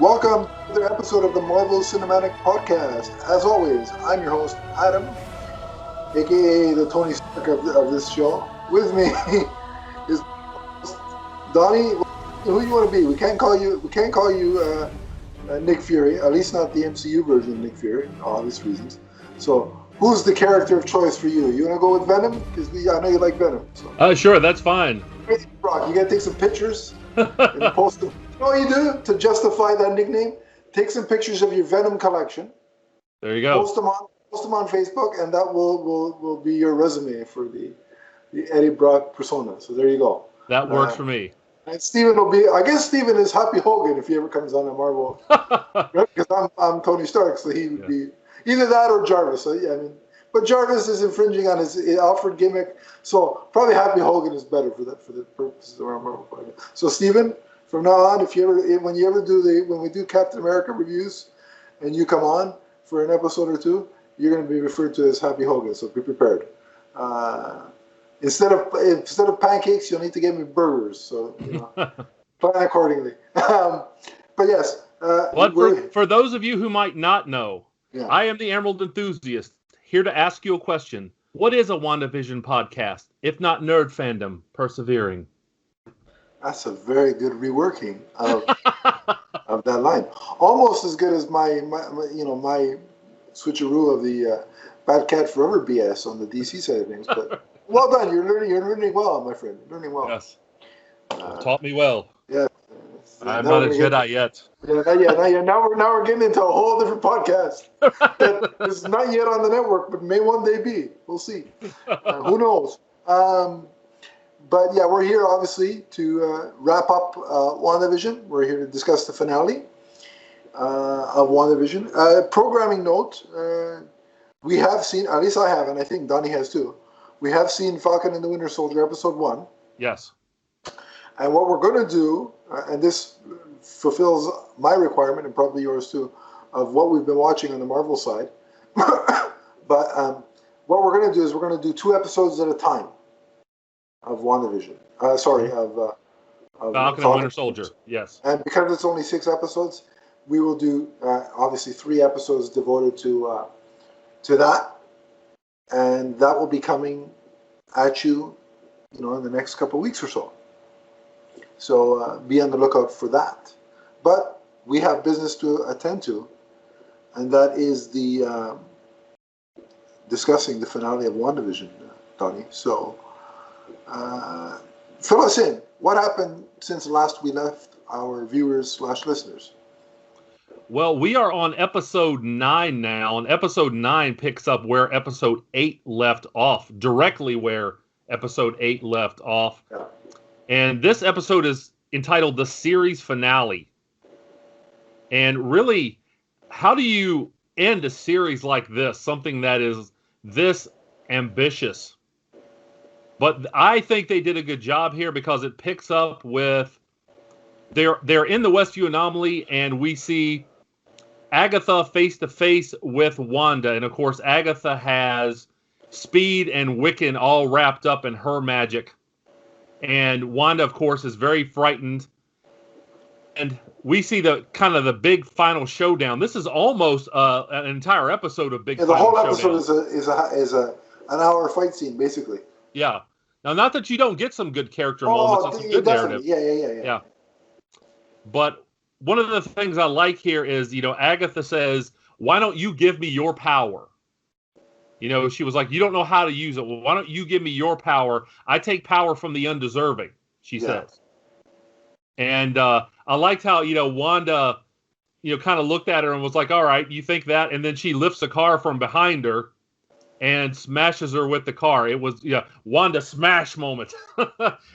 Welcome to another episode of the Marvel Cinematic Podcast. As always, I'm your host, Adam, aka the Tony Stark of this show. With me is Donnie. Who do you want to be? We can't call you Nick Fury, at least not the MCU version of Nick Fury, for obvious reasons. So, who's the character of choice for you? You want to go with Venom? Because I know you like Venom. So. Sure, that's fine. Brock, you got to take some pictures and post them. You know what you do to justify that nickname? Take some pictures of your Venom collection. There you go. Post them on Facebook, and that will be your resume for the Eddie Brock persona. So there you go. That works for me. And Steven will be, I guess Steven is Happy Hogan if he ever comes on a Marvel. Because I'm Tony Stark, so he would be either that or Jarvis. So yeah, but Jarvis is infringing on his Alfred gimmick, so probably Happy Hogan is better for the purposes of our Marvel podcast. So Steven, from now on, when we do Captain America reviews, and you come on for an episode or two, you're going to be referred to as Happy Hogan. So be prepared. Instead of pancakes, you'll need to give me burgers. So plan accordingly. But yes. For those of you who might not know, I am the Emerald Enthusiast, here to ask you a question. What is a WandaVision podcast, if not nerd fandom persevering? That's a very good reworking of that line. Almost as good as my switcheroo of the Bad Cat Forever BS on the DC side of things. But well done. You're learning well, my friend. You're learning well. Yes. Taught me well. Yeah. I'm not a Jedi yet. Yeah, not yet. Now we're getting into a whole different podcast. That is not yet on the network, but may one day be. We'll see. Who knows? But yeah, we're here obviously to wrap up WandaVision. We're here to discuss the finale of WandaVision. Programming note: we have seen, at least I have, and I think Donnie has too. We have seen Falcon and the Winter Soldier episode 1. Yes. And what we're going to do, and this fulfills my requirement and probably yours too, of what we've been watching on the Marvel side. But what we're going to do is we're going to do 2 episodes at a time of WandaVision. Of Falcon and Winter Soldier. Yes. And because it's only 6 episodes, we will do obviously 3 episodes devoted to that, and that will be coming at you, in the next couple of weeks or so. So be on the lookout for that. But we have business to attend to, and that is the discussing the finale of WandaVision, Donnie. So fill us in. What happened since last we left our viewers/listeners? Well, we are on episode 9 now, and episode 9 picks up where episode 8 left off, directly where episode 8 left off. Yeah. And this episode is entitled The Series Finale. And really, how do you end a series like this, something that is this ambitious? But I think they did a good job here because it picks up with, they're in the Westview Anomaly, and we see Agatha face-to-face with Wanda. And, of course, Agatha has Speed and Wiccan all wrapped up in her magic. And Wanda, of course, is very frightened. And we see the big final showdown. This is almost an entire episode of big final showdown. The whole episode is an hour fight scene, basically. Yeah. Now, not that you don't get some good character moments and some good narrative. Yeah. But one of the things I like here is, Agatha says, "Why don't you give me your power?" She was like, "You don't know how to use it. Well, why don't you give me your power? I take power from the undeserving," she says. And I liked how, Wanda, kind of looked at her and was like, "All right, you think that?" And then she lifts a car from behind her and smashes her with the car. It was, Wanda smash moment.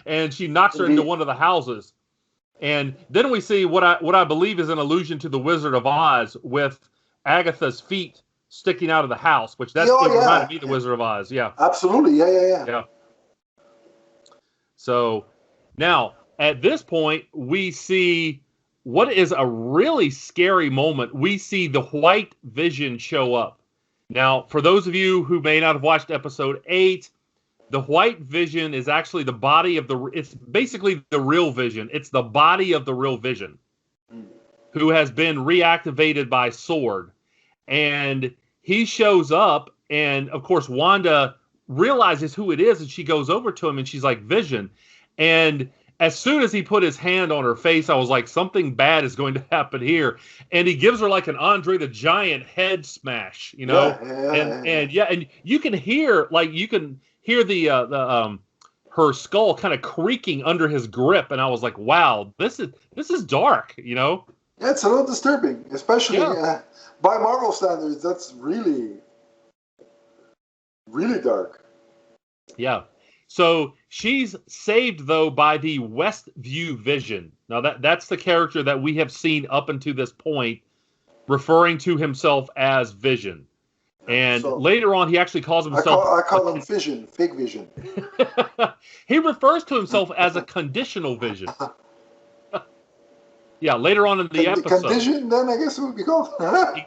And she knocks her into one of the houses. And then we see what I believe is an allusion to the Wizard of Oz with Agatha's feet sticking out of the house, which reminded me of the Wizard of Oz. Yeah. Absolutely. Yeah. So now at this point, we see what is a really scary moment. We see the White Vision show up. Now, for those of you who may not have watched episode 8, the White Vision is actually the body of it's basically the real Vision. It's the body of the real Vision. who has been reactivated by Sword. And he shows up, and of course, Wanda realizes who it is, and she goes over to him, and she's like, Vision. And as soon as he put his hand on her face, I was like, something bad is going to happen here. And he gives her like an Andre the Giant head smash, you know? And you can hear the her skull kind of creaking under his grip, and I was like, wow, this is dark, you know? Yeah, it's a little disturbing, especially by Marvel standards. That's really, really dark. Yeah. So she's saved, though, by the Westview Vision. Now, that's the character that we have seen up until this point, referring to himself as Vision. And later on, he actually calls himself... I call him Vision, fake Vision. He refers to himself as a conditional vision. Yeah, later on in the episode. Condition, then, I guess it would be called.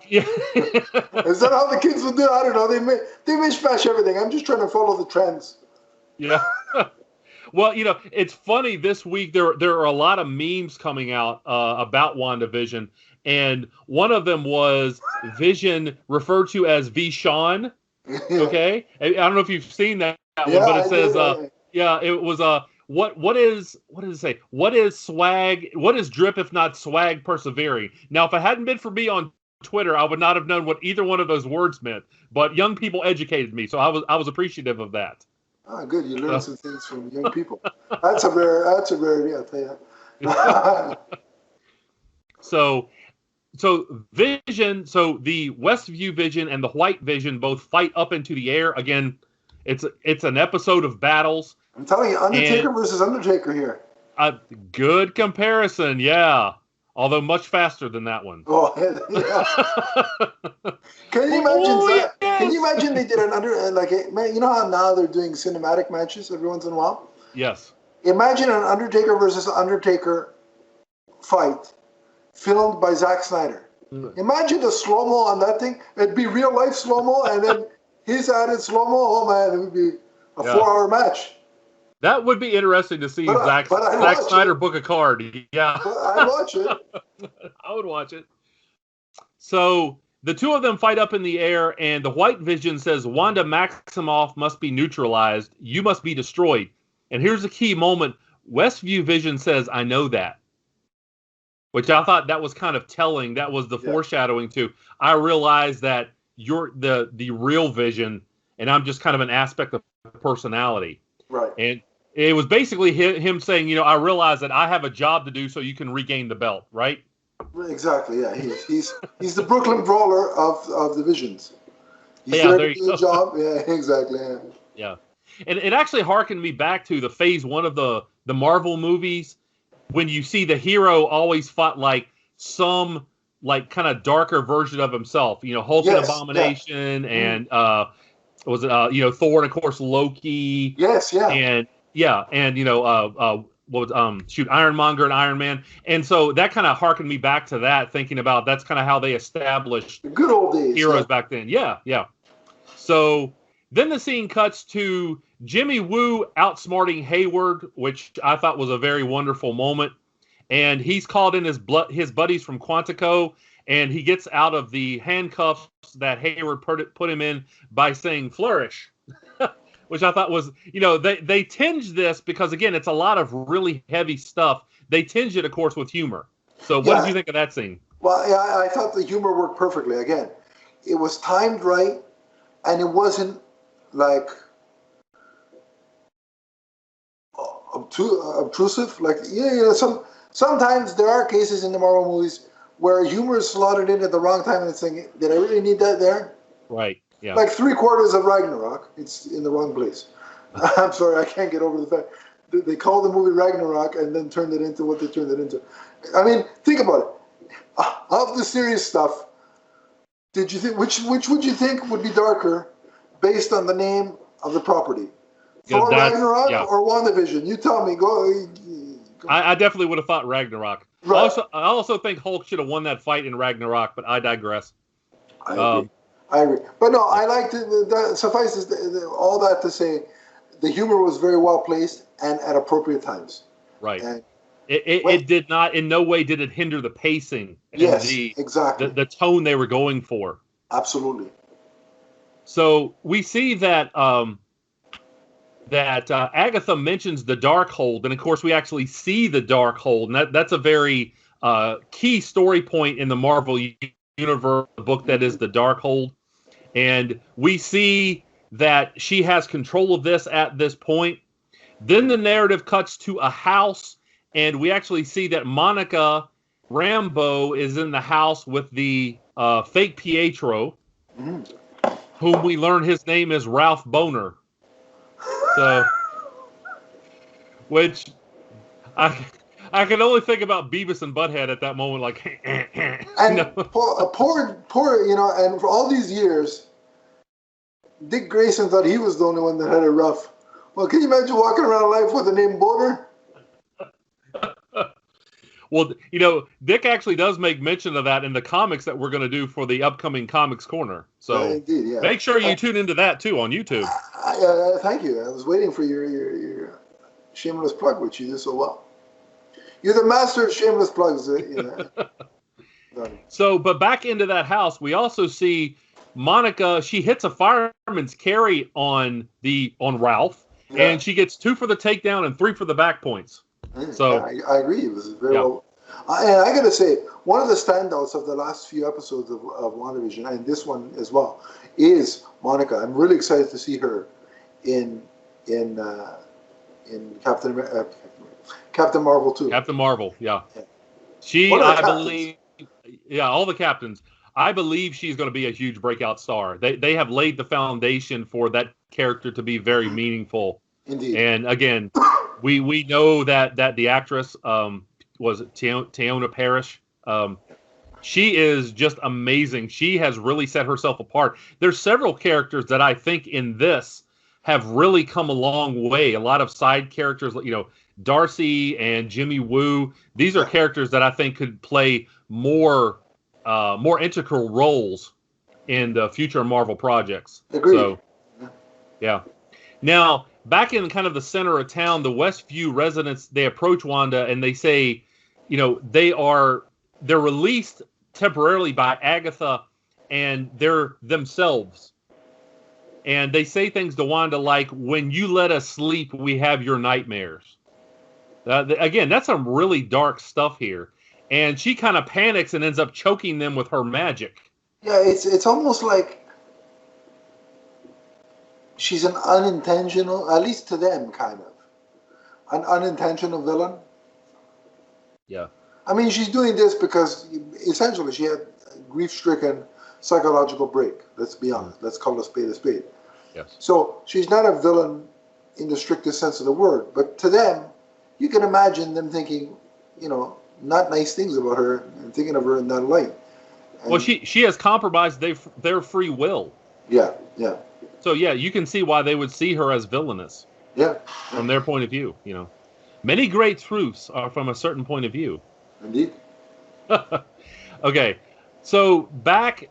Yeah. Is that how the kids would do it? I don't know. They mishmash everything. I'm just trying to follow the trends. Yeah. Well, you know, it's funny this week. There are a lot of memes coming out about WandaVision, and one of them was Vision referred to as Vishon. Okay, I don't know if you've seen that one, but it says, it was what does it say? What is swag? What is drip if not swag persevering? Now, if it hadn't been for me on Twitter, I would not have known what either one of those words meant. But young people educated me, so I was appreciative of that. Oh, good. You learn some things from young people. That's a rarity, I'll tell you. So Vision, the Westview Vision and the White Vision both fight up into the air. Again, it's an episode of battles. I'm telling you, Undertaker versus Undertaker here. A good comparison, yeah. Although much faster than that one. Oh, yeah. Can you imagine? Can you imagine they did you know how now they're doing cinematic matches every once in a while? Yes. Imagine an Undertaker versus Undertaker fight filmed by Zack Snyder. Imagine the slow-mo on that thing. It'd be real-life slow-mo, and then his added slow-mo. Oh, man, it would be a 4-hour match. That would be interesting to see Zack Snyder book a card. Yeah. I'd watch it. I would watch it. So the two of them fight up in the air, and the White Vision says, Wanda Maximoff must be neutralized. You must be destroyed. And here's the key moment. Westview Vision says, I know that. Which I thought that was kind of telling. That was the foreshadowing to, I realize that you're the real Vision, and I'm just kind of an aspect of personality. Right. And it was basically him saying, you know, I realize that I have a job to do so you can regain the belt, right? Exactly, yeah. He's the Brooklyn Brawler of the Visions. He's there to you do go. the job. Yeah, exactly. Yeah. And it actually harkened me back to the phase 1 of the Marvel movies, when you see the hero always fought like some like kind of darker version of himself. You know, Hulk and Abomination and was it Thor and of course Loki. Yes, yeah. And Ironmonger and Iron Man. And so that kind of harkened me back to that, thinking about that's kind of how they established the good old days heroes back then. Yeah. So then the scene cuts to Jimmy Woo outsmarting Hayward, which I thought was a very wonderful moment. And he's called in his buddies from Quantico, and he gets out of the handcuffs that Hayward put him in by saying flourish. Which I thought was, they tinge this because, again, it's a lot of really heavy stuff. They tinge it, of course, with humor. So what did you think of that scene? Well, yeah, I thought the humor worked perfectly. Again, it was timed right, and it wasn't like obtrusive. Like, sometimes there are cases in the Marvel movies where humor is slotted in at the wrong time, and it's thinking, did I really need that there? Right. Yeah. Like 3/4 of Ragnarok, it's in the wrong place. I'm sorry, I can't get over the fact that they called the movie Ragnarok and then turned it into what they turned it into. I mean, think about it. Of the serious stuff, did you think which would you think would be darker based on the name of the property? Thor Ragnarok or WandaVision? You tell me. Go. I definitely would have thought Ragnarok. Right. I also think Hulk should have won that fight in Ragnarok, but I digress. I agree. But no, I liked it. Suffices all that to say, the humor was very well placed and at appropriate times. Right. It did not, in no way did it hinder the pacing and yes, exactly. the tone they were going for. Absolutely. So we see that Agatha mentions the Darkhold, and of course we actually see the Darkhold, and that's a very key story point in the Marvel universe, the book that is the Darkhold. And we see that she has control of this at this point. Then the narrative cuts to a house, and we actually see that Monica Rambeau is in the house with the fake Pietro, whom we learn his name is Ralph Boner. So, which I can only think about Beavis and Butthead at that moment, like. And poor, and for all these years, Dick Grayson thought he was the only one that had it rough. Well, can you imagine walking around life with the name Boner? Well, Dick actually does make mention of that in the comics that we're going to do for the upcoming Comics Corner. So indeed, yeah. Make sure you tune into that too on YouTube. Thank you. I was waiting for your shameless plug, which you did so well. You're the master of shameless plugs. So, but back into that house, we also see Monica. She hits a fireman's carry on Ralph, and she gets 2 for the takedown and 3 for the back points. So I agree. It was very well. And I got to say, one of the standouts of the last few episodes of WandaVision, and this one as well, is Monica. I'm really excited to see her in Captain Marvel 2. Captain Marvel, yeah. I believe, all the captains. I believe she's going to be a huge breakout star. They have laid the foundation for that character to be very meaningful. Indeed. And again, we know that the actress was Tiona Parrish. She is just amazing. She has really set herself apart. There's several characters that I think in this have really come a long way. A lot of side characters, Darcy and Jimmy Woo. These are characters that I think could play more integral roles in the future Marvel projects. Agreed. So, yeah. Now, back in kind of the center of town, the Westview residents, they approach Wanda and they say, they're released temporarily by Agatha and they're themselves. And they say things to Wanda like, when you let us sleep, we have your nightmares. Again, that's some really dark stuff here. And she kind of panics and ends up choking them with her magic. Yeah, it's almost like she's an unintentional, at least to them, kind of, an unintentional villain. Yeah. I mean, she's doing this because essentially she had a grief-stricken psychological break. Let's be honest. Let's call a spade a spade. Yes. So she's not a villain in the strictest sense of the word, but to them, you can imagine them thinking, not nice things about her and thinking of her in that light. And well, she has compromised their free will. Yeah. So yeah, you can see why they would see her as villainous. Yeah. From their point of view, Many great truths are from a certain point of view. Indeed. Okay. So back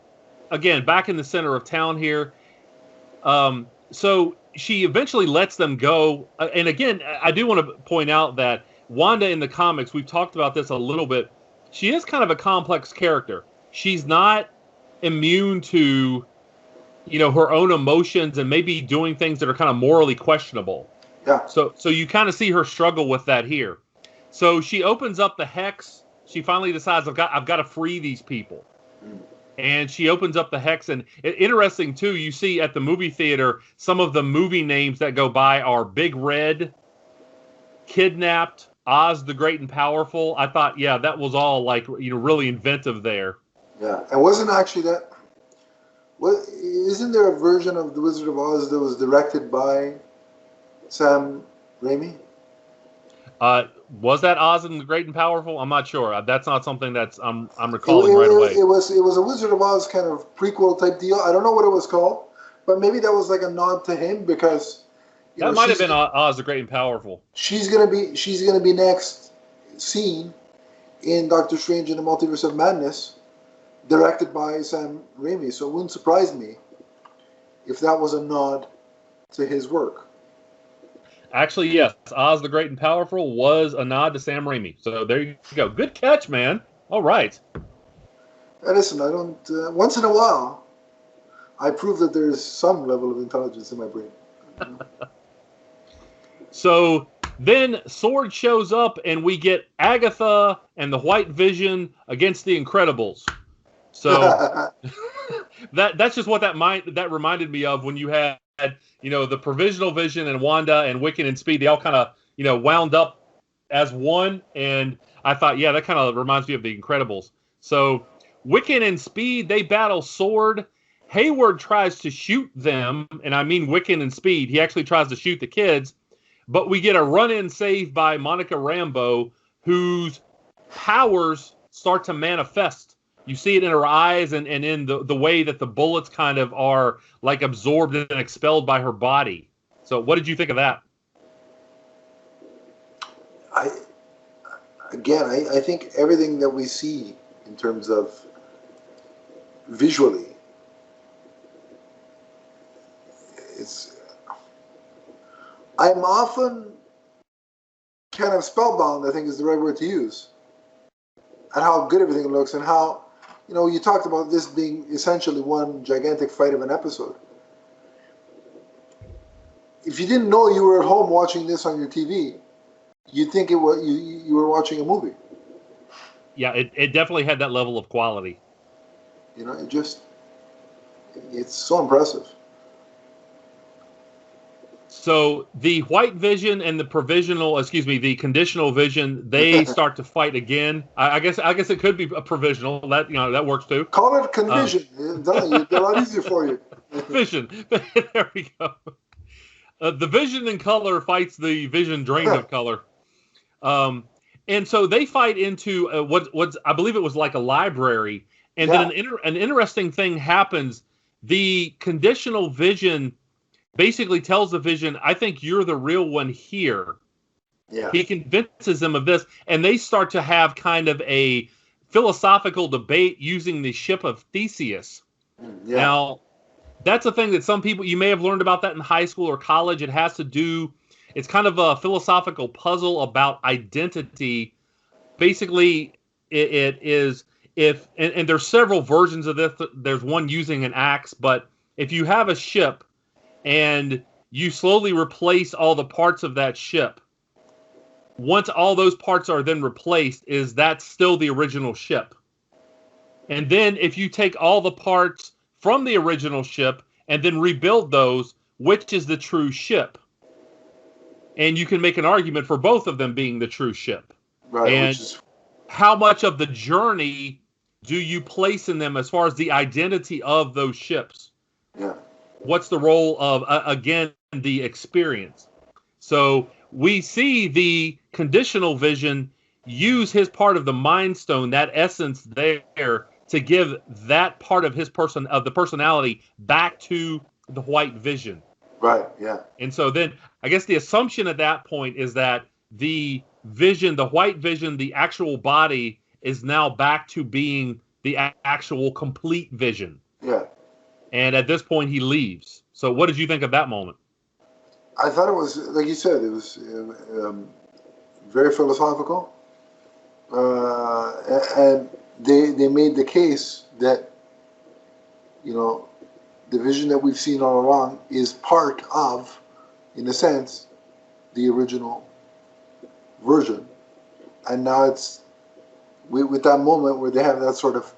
in the center of town here. So she eventually lets them go. And again, I do want to point out that Wanda in the comics, we've talked about this a little bit. She is kind of a complex character. She's not immune to, her own emotions and maybe doing things that are kind of morally questionable. Yeah. So you kind of see her struggle with that here. So she opens up the hex. She finally decides, I've got to free these people. And she opens up the hex. And interesting, too, you see at the movie theater, some of the movie names that go by are Big Red, Kidnapped, Oz the Great and Powerful. I thought, that was all really inventive there. Yeah. And wasn't actually that... isn't there a version of The Wizard of Oz that was directed by Sam Raimi? Was that Oz and the Great and Powerful? I'm not sure. That's not something that's I'm recalling right away. It was a Wizard of Oz kind of prequel type deal. I don't know what it was called, but maybe that was like a nod to him because that might have been Oz the Great and Powerful. She's gonna be next seen in Doctor Strange in the Multiverse of Madness, directed by Sam Raimi. So it wouldn't surprise me if that was a nod to his work. Actually, yes. Oz the Great and Powerful was a nod to Sam Raimi. So there you go. Good catch, man. All right. Listen, I don't. Once in a while, I prove that there's some level of intelligence in my brain. So then Sword shows up, and we get Agatha and the White Vision against the Incredibles. So that's just what that reminded me of when you had the Provisional Vision and Wanda and Wiccan and Speed. They all kind of wound up as one, and I thought, yeah, that kind of reminds me of the Incredibles. So Wiccan and Speed, they battle Sword. Hayward tries to shoot them, and I mean Wiccan and Speed. He actually tries to shoot the kids, but we get a run-in save by Monica Rambeau, whose powers start to manifest. You see it in her eyes and in the way that the bullets kind of are like absorbed and expelled by her body. So what did you think of that? I think everything that we see in terms of visually, I'm often kind of spellbound, I think is the right word to use, and how good everything looks, and how, you talked about this being essentially one gigantic fight of an episode. If you didn't know you were at home watching this on your TV, you'd think it was you were watching a movie. Yeah, it definitely had that level of quality. It's so impressive. So the White Vision and the the Conditional Vision, they start to fight again. I guess it could be a provisional. That works too. Call it Convision. They're a lot easier for you. Vision. There we go. The Vision in color fights the Vision drained of color. And so they fight into what's I believe it was like a library. And then an interesting thing happens. The Conditional Vision basically tells the Vision, I think you're the real one here. Yeah. He convinces them of this, and they start to have kind of a philosophical debate using the ship of Theseus. Yeah. Now, that's a thing that some people, you may have learned about that in high school or college. It's kind of a philosophical puzzle about identity. Basically, it is, and there's several versions of this. There's one using an axe, but if you have a ship, and you slowly replace all the parts of that ship. Once all those parts are then replaced, that's still the original ship. And then if you take all the parts from the original ship and then rebuild those, which is the true ship? And you can make an argument for both of them being the true ship. Right. And how much of the journey do you place in them as far as the identity of those ships? Yeah. What's the role of, again, the experience? So we see the Conditional Vision use his part of the Mind Stone, that essence there, to give that part of the personality back to the White Vision. Right, yeah. And so then I guess the assumption at that point is that the Vision, the White Vision, the actual body is now back to being the actual complete Vision. Yeah. And at this point, he leaves. So what did you think of that moment? I thought it was, like you said, it was very philosophical. And they made the case that, the Vision that we've seen all along is part of, in a sense, the original version. And now it's, with that moment where they have that sort of,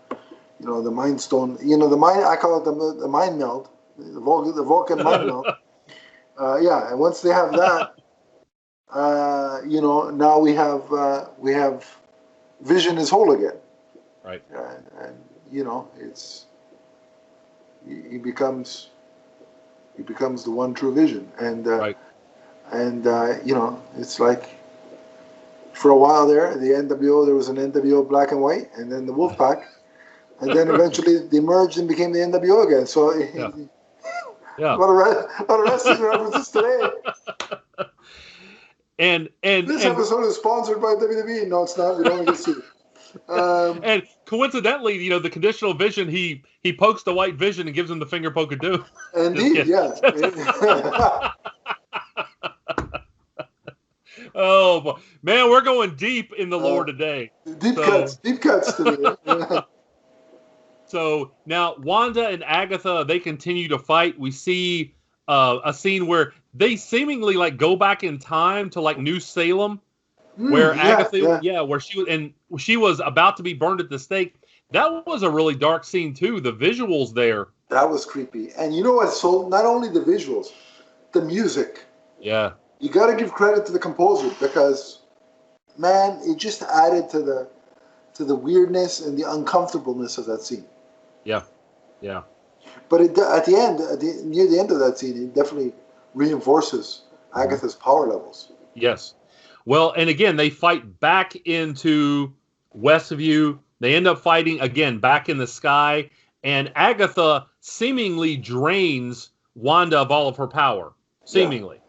the Mind Stone, I call it the mind meld, the Vulcan mind meld. And once they have that, now we have Vision is whole again. Right. And it's, he becomes the one true Vision. And, right. And it's like, for a while there, there was an NWO Black and White, and then the Wolfpack. And then eventually they merged and became the NWO again. So, yeah. What a wrestling references today. And this episode is sponsored by WWE. No, it's not. We don't get sued. And coincidentally, the Conditional Vision, he pokes the White Vision and gives him the finger poke of doom. Indeed, yeah. Oh, boy. Man, we're going deep in the lore today. Deep cuts today. So now Wanda and Agatha, they continue to fight. We see a scene where they seemingly like go back in time to like New Salem, where Agatha, where she was about to be burned at the stake. That was a really dark scene too. The visuals there. That was creepy. And you know what? So not only the visuals, the music. Yeah. You got to give credit to the composer because, man, it just added to the weirdness and the uncomfortableness of that scene. Yeah. Yeah. But at the end, near the end of that scene, it definitely reinforces Agatha's power levels. Yes. Well, and again, they fight back into Westview. They end up fighting again back in the sky, and Agatha seemingly drains Wanda of all of her power. Seemingly.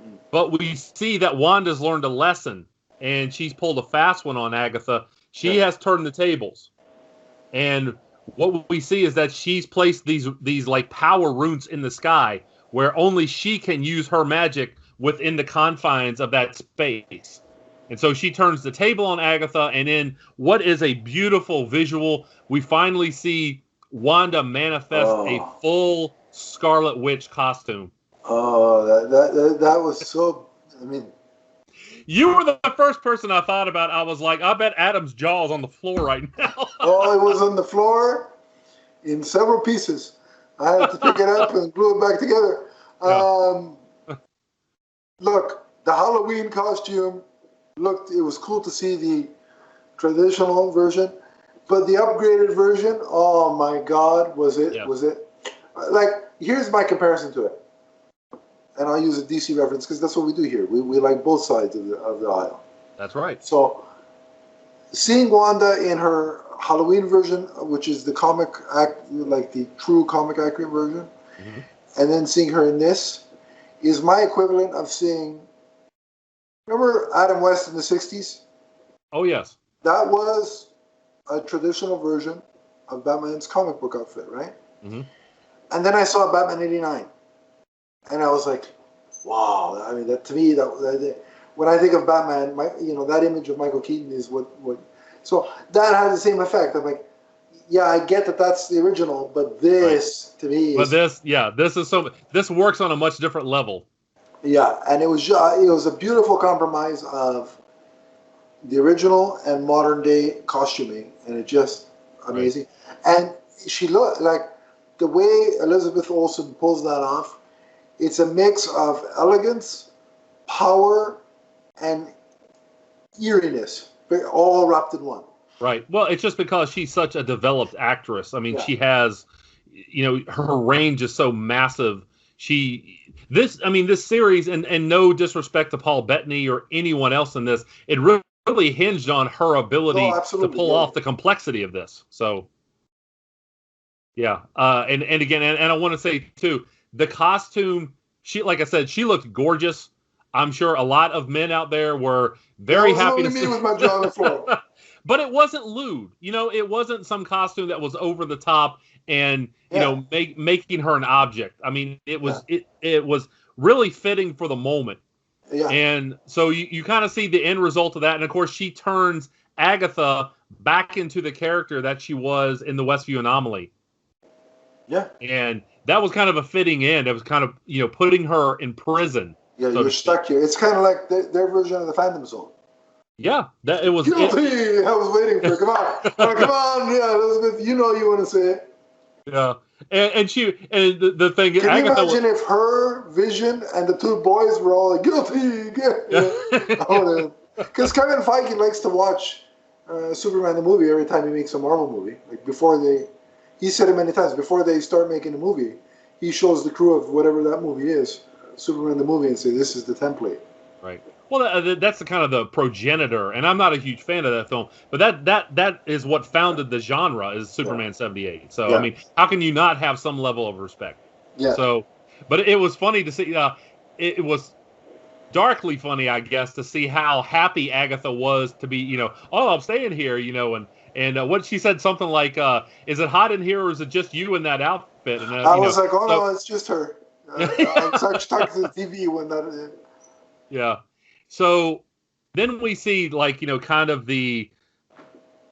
Yeah. But we see that Wanda's learned a lesson, and she's pulled a fast one on Agatha. She has turned the tables. And what we see is that she's placed these like power runes in the sky where only she can use her magic within the confines of that space. And so she turns the table on Agatha, and in what is a beautiful visual, we finally see Wanda manifest a full Scarlet Witch costume. Oh, that was so, I mean. You were the first person I thought about. I was like, I bet Adam's jaw is on the floor right now. Oh, it was on the floor in several pieces. I had to pick it up and glue it back together. Yeah. Look, the Halloween costume it was cool to see the traditional version, but the upgraded version, oh my God, was it? Like, here's my comparison to it. And I'll use a DC reference because that's what we do here. We like both sides of the aisle. That's right. So, seeing Wanda in her Halloween version, which is the the true comic accurate version, and then seeing her in this, is my equivalent of seeing. Remember Adam West in the 60s? Oh, yes. That was a traditional version of Batman's comic book outfit, right? Mm-hmm. And then I saw Batman 89. And I was like, wow. I mean, that to me, when I think of Batman, that image of Michael Keaton is what. So that had the same effect. I'm like, yeah, I get that that's the original, but this to me is. But this works on a much different level. Yeah, and it was a beautiful compromise of the original and modern day costuming, and it just amazing. Right. And she looked like the way Elizabeth Olsen pulls that off. It's a mix of elegance, power, and eeriness, all wrapped in one. Right. Well, it's just because she's such a developed actress. I mean, she has, her range is so massive. This series, and no disrespect to Paul Bettany or anyone else in this, it really hinged on her ability to pull off the complexity of this. So, yeah. And again, and I want to say too, the costume, like I said, she looked gorgeous. I'm sure a lot of men out there were very happy to see. With my jaw on the floor. But it wasn't lewd. It wasn't some costume that was over the top and making her an object. I mean, it was it was really fitting for the moment. Yeah. And so you kind of see the end result of that. And of course, she turns Agatha back into the character that she was in the Westview Anomaly. Yeah. And that was kind of a fitting end. It was kind of, putting her in prison. Yeah, you're stuck here. It's kind of like their version of the Phantom Zone. Yeah, that it was. Guilty. I was waiting for it. Come on, come on, yeah, Elizabeth. You want to say it. Yeah, and the thing. Can you imagine if her Vision and the two boys were all like, guilty? Because Kevin Feige likes to watch Superman the movie every time he makes a Marvel movie. Like he said it many times. Before they start making a movie, he shows the crew of whatever that movie is, Superman the movie, and say, "This is the template." Right. Well, that's the kind of the progenitor, and I'm not a huge fan of that film, but that is what founded the genre, is Superman 78. So, I mean, how can you not have some level of respect? Yeah. So, but it was funny to see, it was darkly funny, I guess, to see how happy Agatha was to be, I'm staying here, and what she said, something like, is it hot in here, or is it just you in that outfit? And I was like, no, it's just her. I'm talking to the TV when that. Yeah. So then we see, like, kind of the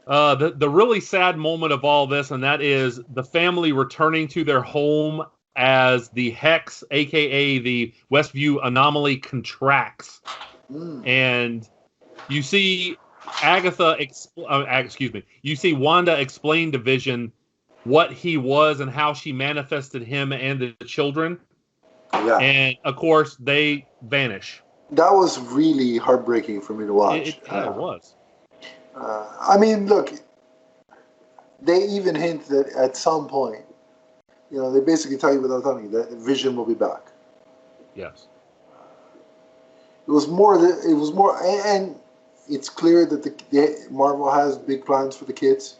really sad moment of all this, and that is the family returning to their home as the Hex, aka the Westview anomaly, contracts, and you see you see Wanda explain to Vision what he was and how she manifested him and the children. Yeah. And of course, they vanish. That was really heartbreaking for me to watch. It was. I mean, look, they even hint that at some point, they basically tell you without telling you that Vision will be back. Yes. It was more, and it's clear that Marvel has big plans for the kids,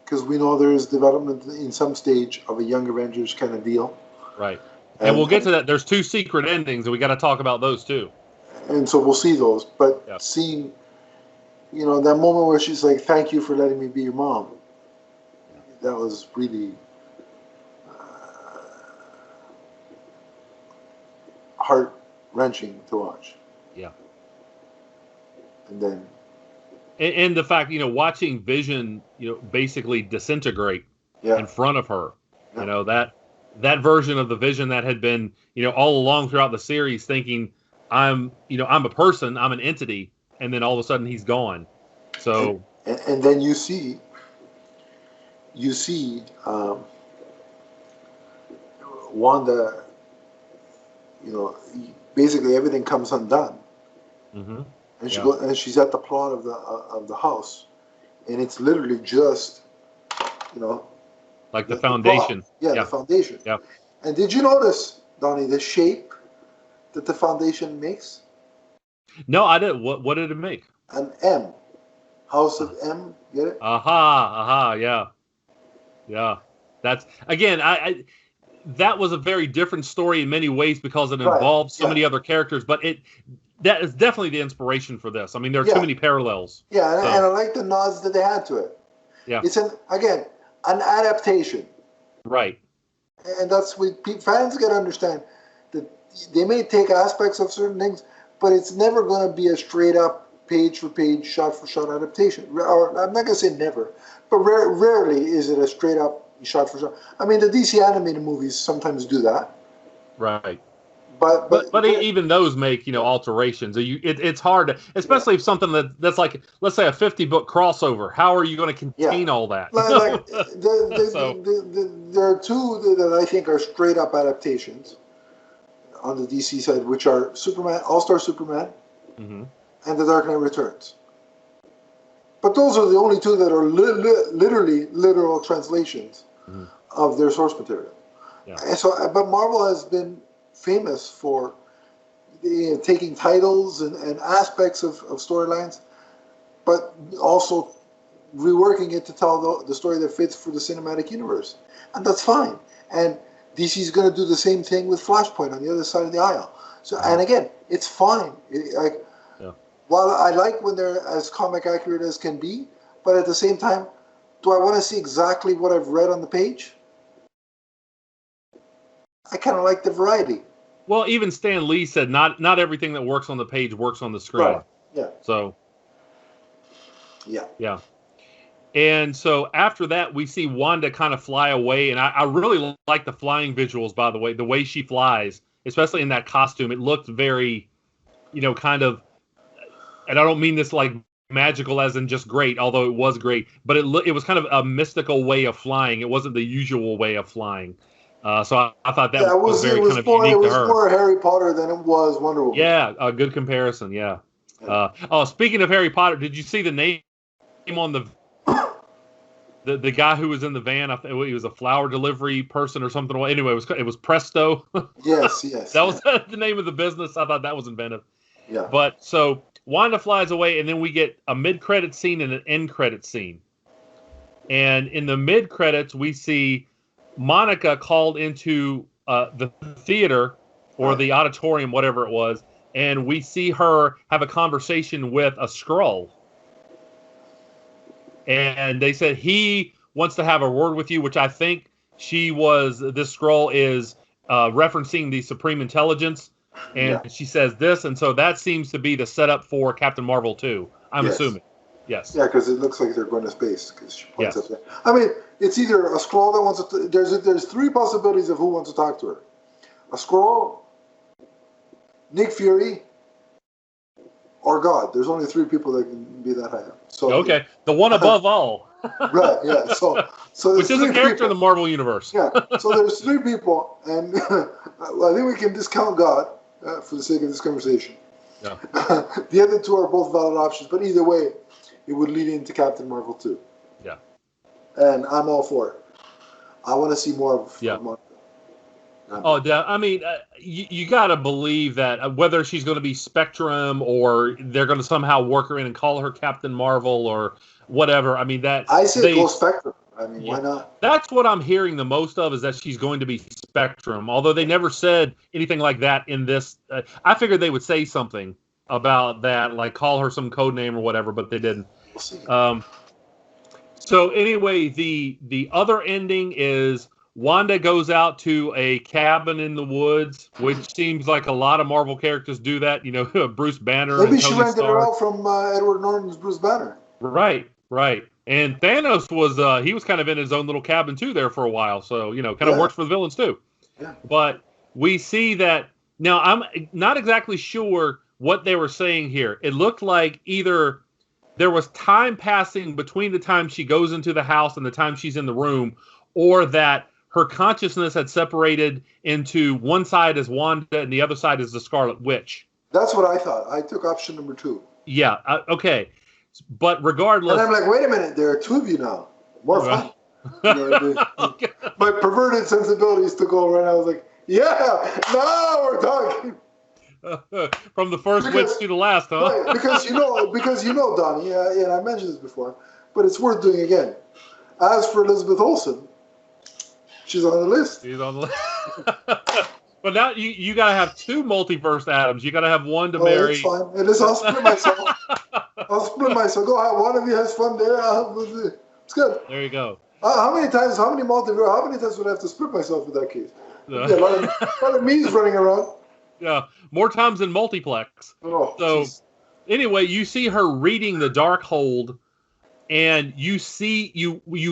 because we know there is development in some stage of a Young Avengers kind of deal. Right. And we'll get to that. There's 2 secret endings, and we got to talk about those too. And so we'll see those. But seeing, that moment where she's like, "Thank you for letting me be your mom," that was really heart-wrenching to watch. Yeah. And then... And the fact, watching Vision, basically disintegrate in front of her. Yeah. That version of the Vision that had been, all along throughout the series thinking, I'm a person, I'm an entity, and then all of a sudden he's gone. So... And then you see, Wanda, basically everything comes undone. Mm-hmm. And she's at the plot of the house, and it's literally just, like the foundation. The foundation. Yeah. And did you notice, Donnie, the shape that the foundation makes? No, I didn't. What did it make? An M. House of M. Get it? Yeah. That's, again, I that was a very different story in many ways because it involved so many other characters, but that is definitely the inspiration for this. I mean, there are too many parallels. Yeah, and I like the nods that they had to it. Yeah. It's an adaptation. Right. And that's what fans got to understand, that they may take aspects of certain things, but it's never going to be a straight up page for page, shot for shot adaptation. Or I'm not going to say never, but rarely is it a straight up shot for shot. I mean, the DC animated movies sometimes do that. Right. But even those make, alterations. It's hard to, especially if something that's like, let's say, a 50-book crossover. How are you going to contain all that? There are 2 that I think are straight up adaptations on the DC side, which are Superman, All-Star Superman, and The Dark Knight Returns. But those are the only 2 that are literally literal translations of their source material. Yeah. And so, but Marvel has been famous for taking titles and aspects of storylines, but also reworking it to tell the story that fits for the cinematic universe. And that's fine. And DC's going to do the same thing with Flashpoint on the other side of the aisle. So, and again, it's fine. While I like when they're as comic accurate as can be, but at the same time, do I want to see exactly what I've read on the page? I kind of like the variety. Well, even Stan Lee said not everything that works on the page works on the screen. Right. Yeah. So. Yeah. Yeah. And so after that, we see Wanda kind of fly away, and I really like the flying visuals. By the way she flies, especially in that costume, it looked very, kind of. And I don't mean this like magical as in just great, although it was great, but it was kind of a mystical way of flying. It wasn't the usual way of flying. So I thought that was very kind of unique to her. It was more Harry Potter than it was Wonder Woman. Yeah, a good comparison, yeah. Speaking of Harry Potter, did you see the name on the guy who was in the van? He was a flower delivery person or something. Anyway, it was Presto. Yes. That was the name of the business. I thought that was inventive. Yeah. But so Wanda flies away, and then we get a mid-credit scene and an end-credit scene. And in the mid-credits, we see Monica called into the theater or the auditorium, whatever it was, and we see her have a conversation with a Skrull. And they said he wants to have a word with you, which I think this Skrull is referencing the Supreme Intelligence And she says this, and so that seems to be the setup for Captain Marvel 2, I'm assuming. Yes. Yeah, because it looks like they're going to space, because she points up there. I mean, it's either a Skrull that wants to... There's three possibilities of who wants to talk to her. A Skrull, Nick Fury, or God. There's only three people that can be that high up. So, okay, the one above all. Right, yeah. So which is a character in the Marvel Universe. Yeah, so there's three people, and I think we can discount God for the sake of this conversation. Yeah. The other two are both valid options, but either way, it would lead into Captain Marvel 2. Yeah. And I'm all for it. I want to see more of Marvel. I mean, you got to believe that whether she's going to be Spectrum or they're going to somehow work her in and call her Captain Marvel or whatever. I mean, I say go Spectrum. I mean, why not? That's what I'm hearing the most of, is that she's going to be Spectrum. Although they never said anything like that in this. I figured they would say something about that, like call her some code name or whatever, but they didn't. We'll see. So anyway, the other ending is Wanda goes out to a cabin in the woods, which seems like a lot of Marvel characters do that. You know, Bruce Banner. Maybe and she Tony rented Stark. her out from Edward Norton's Bruce Banner. Right. And Thanos he was kind of in his own little cabin too there for a while. So, you know, kind of works for the villains too. Yeah. But we see that now. I'm not exactly sure what they were saying here. It looked like either there was time passing between the time she goes into the house and the time she's in the room, or that her consciousness had separated into one side as Wanda and the other side as the Scarlet Witch. That's what I thought. I took option number 2. Yeah. Okay. But regardless... And I'm like, wait a minute. There are two of you now. More fun. You know, Okay. My perverted sensibilities took over, and I was like, yeah, now we're talking. From the first witch to the last, huh? Right, because you know, Donnie, and I mentioned this before, but it's worth doing again. As for Elizabeth Olsen, she's on the list. She's on the list. But now you got to have two multiverse Adams. You got to have one to marry. It's fine. I'll split myself. Go ahead. One of you has fun there. It's good. There you go. How many times would I have to split myself in that case? Yeah, a lot of memes running around. Yeah, more times than multiplex. Oh, so geez. Anyway, you see her reading the Darkhold, and you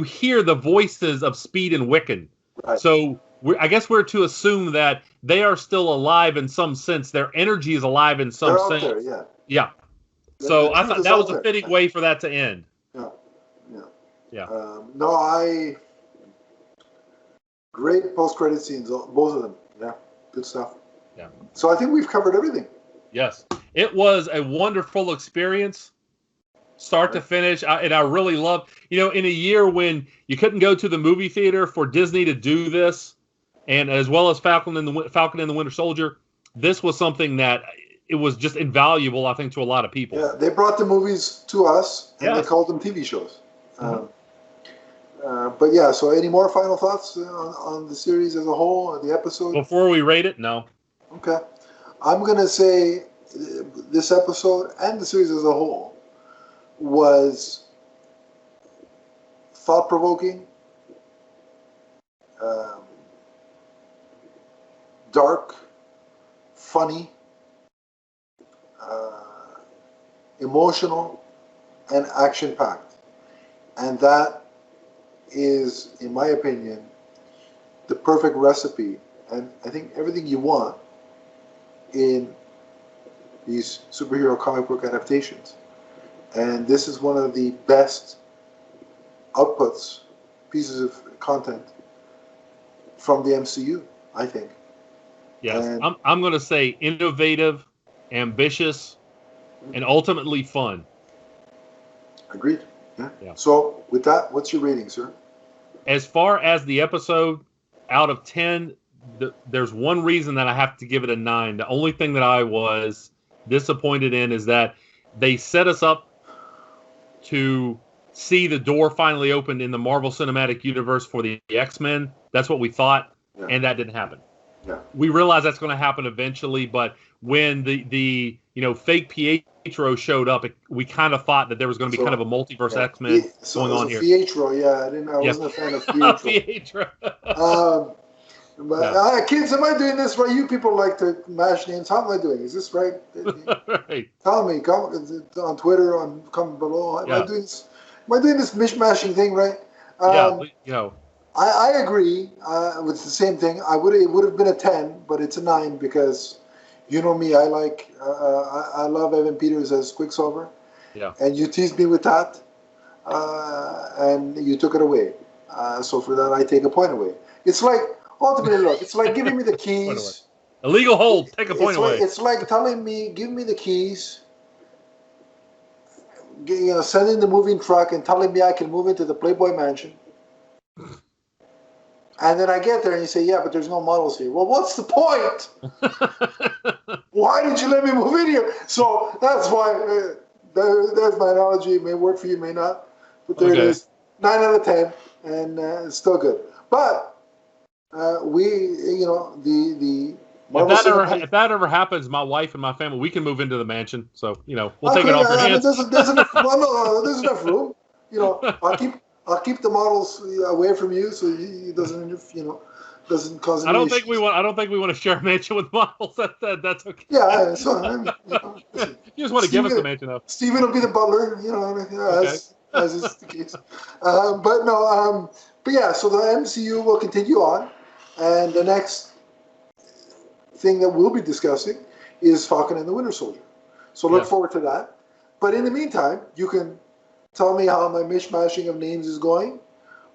hear the voices of Speed and Wiccan. Right. So I guess we're to assume that they are still alive in some sense. Their energy is alive in some sense. Out there, yeah. So I thought that was a fitting way for that to end. Yeah. Great post-credit scenes, both of them. Yeah, good stuff. Yeah. So I think we've covered everything. Yes. It was a wonderful experience, start to finish. And I really loved, in a year when you couldn't go to the movie theater for Disney to do this, and as well as Falcon and the Winter Soldier, this was something that it was just invaluable, I think, to a lot of people. Yeah, they brought the movies to us, and they called them TV shows. But yeah, so any more final thoughts on the series as a whole, the episode? Before we rate it, no. Okay. I'm going to say this episode and the series as a whole was thought-provoking, dark, funny, emotional, and action-packed. And that is, in my opinion, the perfect recipe, and I think everything you want in these superhero comic book adaptations. And this is one of the best outputs, pieces of content from the MCU, I think. Yes, and I'm going to say innovative, ambitious, and ultimately fun. Agreed. Yeah. So, with that, what's your rating, sir? As far as the episode, out of 10, there's one reason that I have to give it a 9. The only thing that I was disappointed in is that they set us up to see the door finally opened in the Marvel Cinematic Universe for the X-Men. That's what we thought, and that didn't happen. Yeah. We realized that's going to happen eventually, but when the fake Pietro showed up, we kind of thought that there was going to be kind of a multiverse X-Men going on here. Pietro, I wasn't a fan of Pietro. But kids, am I doing this right? You people like to mash names. How am I doing? Is this right? Right. Tell me, comment on Twitter, comment below. Am I doing this? Am I doing this mishmashing thing right? I agree with the same thing. It would have been a 10, but it's a 9 because you know me. I love Evan Peters as Quicksilver. Yeah. And you teased me with that, and you took it away. So for that, I take a point away. It's like ultimately, look. It's like giving me the keys. Illegal hold. Take a point away. It's like telling me, give me the keys. Sending the moving truck and telling me I can move into the Playboy Mansion. And then I get there and you say, yeah, but there's no models here. Well, what's the point? Why did you let me move in here? So that's why, there's my analogy. It may work for you, may not. But there it is. 9 out of 10. And it's still good. But the if that ever happens, my wife and my family, we can move into the mansion. So, we'll take it off your hands. There's enough room. I'll keep the models away from you, so it doesn't cause. I don't think we want to share a mansion with models. That's okay. Yeah, so you just want to give us the mansion, though. Steven will be the butler, as is the case. But yeah, so the MCU will continue on, and the next thing that we'll be discussing is Falcon and the Winter Soldier. So look forward to that. But in the meantime, you can tell me how my mishmashing of names is going,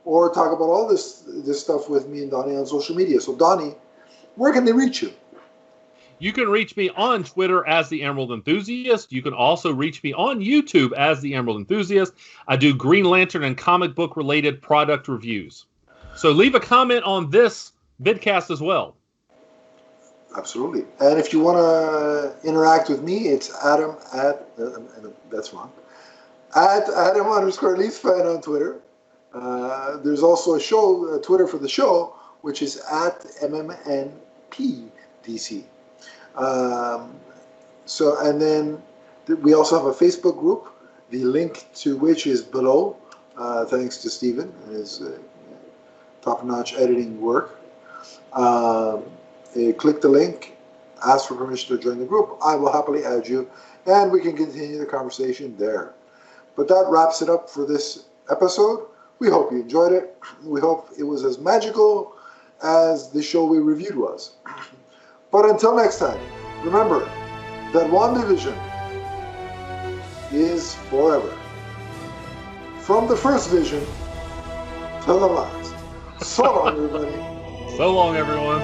or talk about all this stuff with me and Donnie on social media. So Donnie, where can they reach you? You can reach me on Twitter as The Emerald Enthusiast. You can also reach me on YouTube as The Emerald Enthusiast. I do Green Lantern and comic book related product reviews. So leave a comment on this vidcast as well. Absolutely. And if you want to interact with me, it's Adam that's wrong. At Adam_LeafsFan on Twitter. There's also a Twitter for the show, which is at MMNPDC. And then we also have a Facebook group, the link to which is below, thanks to Stephen and his top-notch editing work. Click the link, ask for permission to join the group. I will happily add you, and we can continue the conversation there. But that wraps it up for this episode. We hope you enjoyed it. We hope it was as magical as the show we reviewed was. But until next time, remember that WandaVision is forever. From the first vision to the last. So long, everybody. So long, everyone.